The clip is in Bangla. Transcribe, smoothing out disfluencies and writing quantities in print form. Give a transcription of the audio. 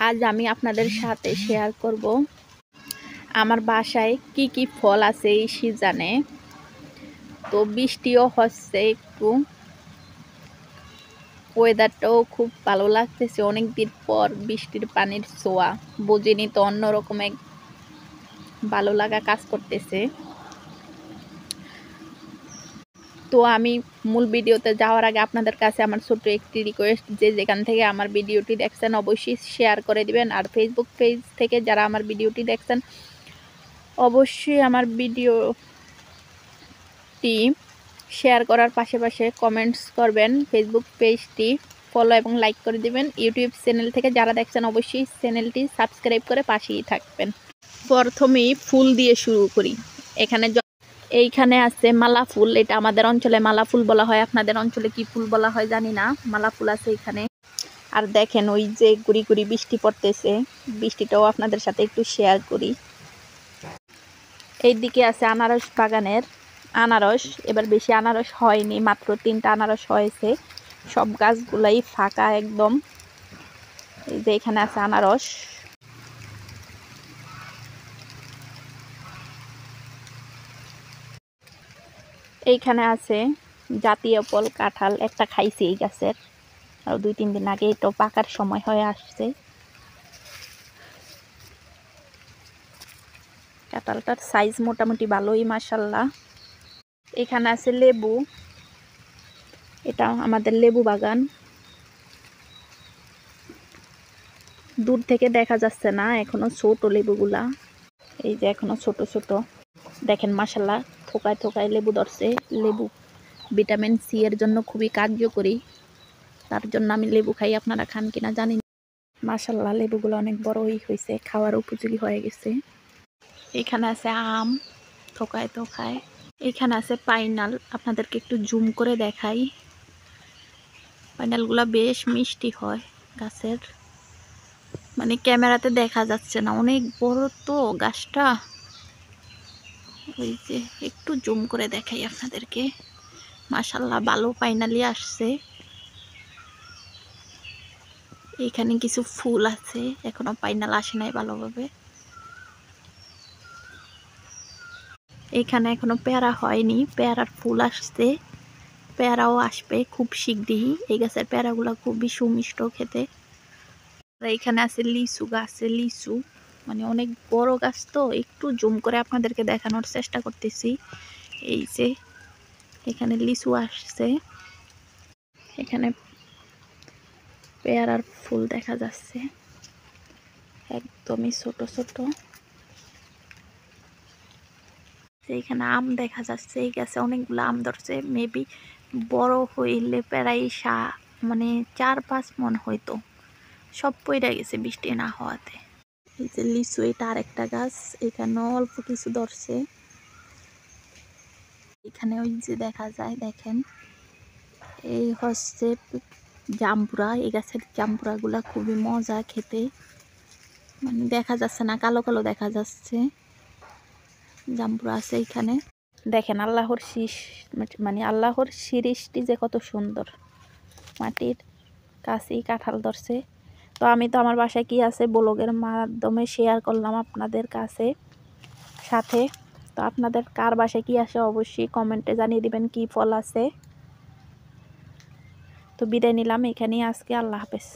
আজ আমি আপনাদের সাথে শেয়ার করব আমার বাসায় কি কি ফল আছে এই সিজনে। তো বৃষ্টিও হচ্ছে, একটু ওয়েদারটাও খুব ভালো লাগতেছে, অনেক দিন পর বৃষ্টির পানির ছোঁয়া বুঝিনি তো অন্যরকম এক ভালো লাগা কাজ করতেছে। তো আমি মূল ভিডিওতে যাওয়ার আগে আপনাদের কাছে আমার ছোট্ট একটি রিকোয়েস্ট, যে যেখান থেকে আমার ভিডিওটি দেখছেন অবশ্যই শেয়ার করে দিবেন। আর ফেসবুক পেজ থেকে যারা আমার ভিডিওটি দেখছেন অবশ্যই আমার ভিডিওটি শেয়ার করার পাশে কমেন্টস করবেন। ফেসবুক পেজটি ফলো এবং লাইক করে দিবেন। ইউটিউব চ্যানেল থেকে যারা দেখছেন অবশ্যই চ্যানেলটি সাবস্ক্রাইব করে পাশেই থাকবেন। প্রথমেই ফুল দিয়ে শুরু করি। এইখানে আছে মালা ফুল, এটা আমাদের অঞ্চলে মালা ফুল বলা হয়, আপনাদের অঞ্চলে কি ফুল বলা হয় জানি না। মালা ফুল আছে এখানে। আর দেখেন ওই যে গুড়ি গুড়ি বৃষ্টি পড়তেছে, বৃষ্টিটাও আপনাদের সাথে একটু শেয়ার করি। এইদিকে আছে আনারস বাগানের আনারস। এবার বেশি আনারস হয়নি, মাত্র 3টা আনারস হয়েছে, সব গাছগুলাই ফাঁকা একদম। এই যে এখানে আছে আনারস। এইখানে আছে জাতীয় ফল কাঁঠাল, একটা খাইছি এই গাছের, আর 2-3 দিন আগে এটা পাকার সময় হয়ে আসছে। কাঁঠালটার সাইজ মোটামুটি ভালোই মাশাআল্লাহ। এখানে আছে লেবু, এটা আমাদের লেবু বাগান। দূর থেকে দেখা যাচ্ছে না, এখনো ছোট লেবুগুলা, এই যে এখনো ছোট ছোট। দেখেন মাশাআল্লাহ থোকায় থোকায় লেবু ধরছে। লেবু ভিটামিন সি এর জন্য খুবই কার্যকরী, তার জন্য আমি লেবু খাই, আপনারা খান কিনা জানি না। মাশাআল্লাহ লেবুগুলো অনেক বড়ই হয়েছে, খাওয়ার উপযোগী হয়ে গেছে। এখানে আছে আম থোকায় থোকায়। এখানে আছে পাইনাল, আপনাদেরকে একটু জুম করে দেখাই। পাইনালগুলো বেশ মিষ্টি হয় গাছের, মানে ক্যামেরাতে দেখা যাচ্ছে না, অনেক বড় তো গাছটা। ওই যে একটু জুম করে দেখাই আপনাদেরকে। মাশাআল্লাহ ভালো পাইনালি আসছে। এখানে কিছু ফুল আছে, এখনো পাইনাল আসে নাই ভালোভাবে। এখানে এখনো পেয়ারা হয়নি, পেয়ারার ফুল আসছে, পেয়ারাও আসবে খুব শিগগিরই। এই গাছের পেয়ারাগুলো খুবই সুমিষ্ট খেতে। এখানে আছে লিচু গাছে, লিচু মানে অনেক বড় গাছ, তো একটু জুম করে আপনাদেরকে দেখানোর চেষ্টা করতেছি। এই যে এখানে লিচু আসছে, এখানে পেয়ারার ফুল দেখা যাচ্ছে একদমই ছোট ছোট। এইখানে আম দেখা যাচ্ছে, এই গাছে অনেকগুলো আম ধরছে, মেবি বড় হইলে প্রায় মানে 4-5 মণ হইতো, সব পইড়া গেছে বৃষ্টি না হওয়াতে। এই যে লিচু, এটা আরেকটা গাছ, এখানে অল্প কিছু ধরছে। এখানে ওই যে দেখা যায়, দেখেন এই হচ্ছে জাম্বুরা। এই গাছের জাম্বুরা গুলা খুবই মজা খেতে, মানে দেখা যাচ্ছে না, কালো কালো দেখা যাচ্ছে। জাম্বুরা আছে এখানে। দেখেন আল্লাহর মানে আল্লাহর সৃষ্টি যে কত সুন্দর, মাটির কাছেই কাঁঠাল ধরছে। তো আমি তো আমার বাসায় কি আছে ব্লগের মাধ্যমে শেয়ার করলাম আপনাদের কাছে সাথে। তো আপনাদের কার বাসায় কি আসে অবশ্যই কমেন্টে জানিয়ে দিবেন কি ফল আছে। তো বিদায় নিলাম এখানেই আজকে, আল্লাহ হাফেজ।